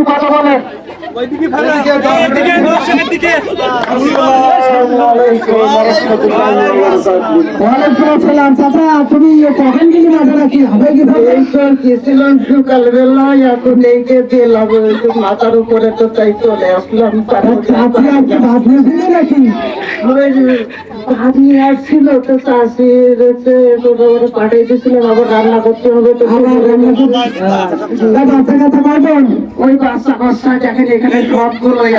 কথা বলেন। তুমি কখন গেলি মাথাটা কি হবে গেছিলাম সকালবেলা এখন এই যে মাথার উপরে তো তাই চলে আসলাম নাকি ভাবি আসছিল তো চাষির পাঠিয়ে দিয়েছিলাম আবার রান্না করতে হবে তো বাচ্চা কাচ্চা পাবেন ওই বাচ্চা কাচ্চা দেখেন এখানে সবগুলোই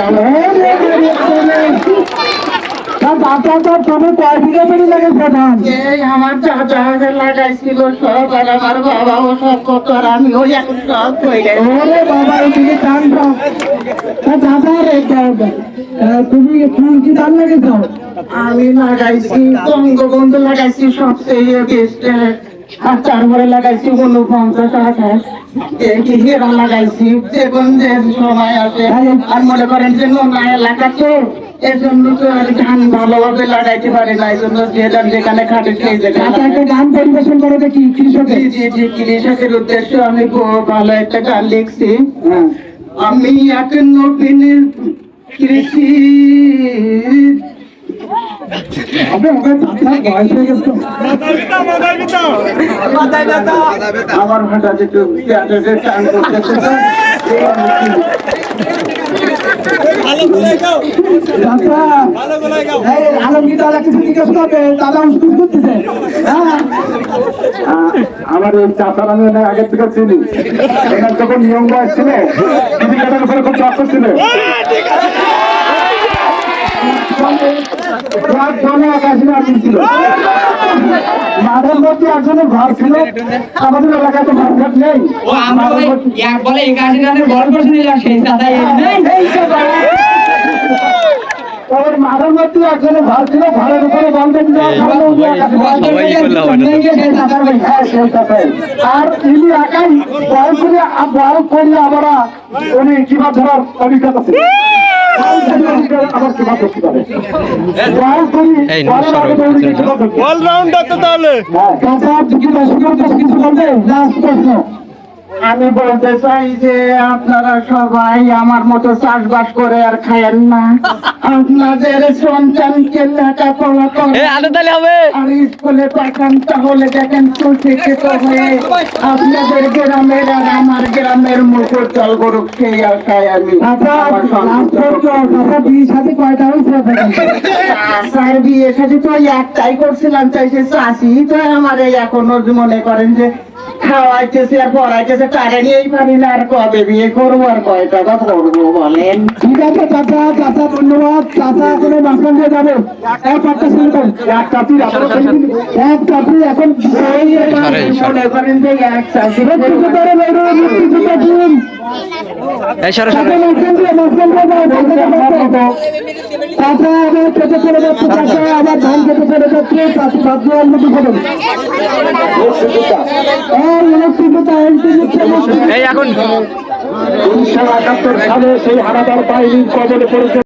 আমার চাচা লাগাইছিল সব আর আমার বাবাও সব কত আর আমি ওই এখন সব তুমি কি ধান লাগাইছ আমি লাগাইছি বঙ্গবন্ধু লাগাইছি সবচেয়ে বেস্ট আর তারপরে লাগাইছি 49 হিরা লাগাইছি যেমন যে সময় আছে আর মনে করেন যে নোনা এলাকা তো এজন্য তো আর ধান ভালোভাবে লাগাইতে পারে না এই জন্য যে যেখানে খাটে সেই জায়গায় একটা গান পরিবেশন করে দেখি কৃষকের জি কৃষকের উদ্দেশ্যে আমি ভালো একটা গান লিখছি আমি এক নবীনের কৃষি আমার ভাষা যেটু টান করতেছে আমার এই চাষার আমি আগের থেকে চিনি এখানে যখন নিয়ম ছিল জীবিকাটার উপরে খুব চাপ ছিল মাঠের মধ্যে একজনে ঘর ছিল আমাদের এলাকায় তো মার্কেট নেই মাঠের মধ্যে একজনে ঘর ছিল ঘরের উপরে আর ইনি একাই বয়স করলে আমরা উনি কিভাবে ধরার অভিজ্ঞতা ছিল আমি বলতে চাই যে আপনারা সবাই আমার মতো চাষবাস করে আর খায়েন না আপনাদের সন্তানকে লেখাপড়া করে আর স্কুলে পাঠান তাহলে দেখেন সুশিক্ষিত হয়ে আপনাদের গ্রামের আর আমার গ্রামের মুখর জল গরুক সেই আশায় আমি বিয়ে সাথে তো একটাই করছিলাম চাইছে চাষি তো আমার এখনো মনে করেন যে খাওয়াইতেছে আর পড়াইতেছে টাকা নিয়েই পারি না আর কবে বিয়ে করবো আর কয় টাকা করবো বলেন ঠিক আছে চাচা চাচা ধন্যবাদ চাচা কোনো মাঝখান দিয়ে যাবে এক চাকরি এখন মনে করেন যে এক চাকরি আবার ধান কেটে চলে যাচ্ছে চাষি বাধ্য এখন 1978 সালে সেই হানাদার বাহিনীর কবলে পড়েছে।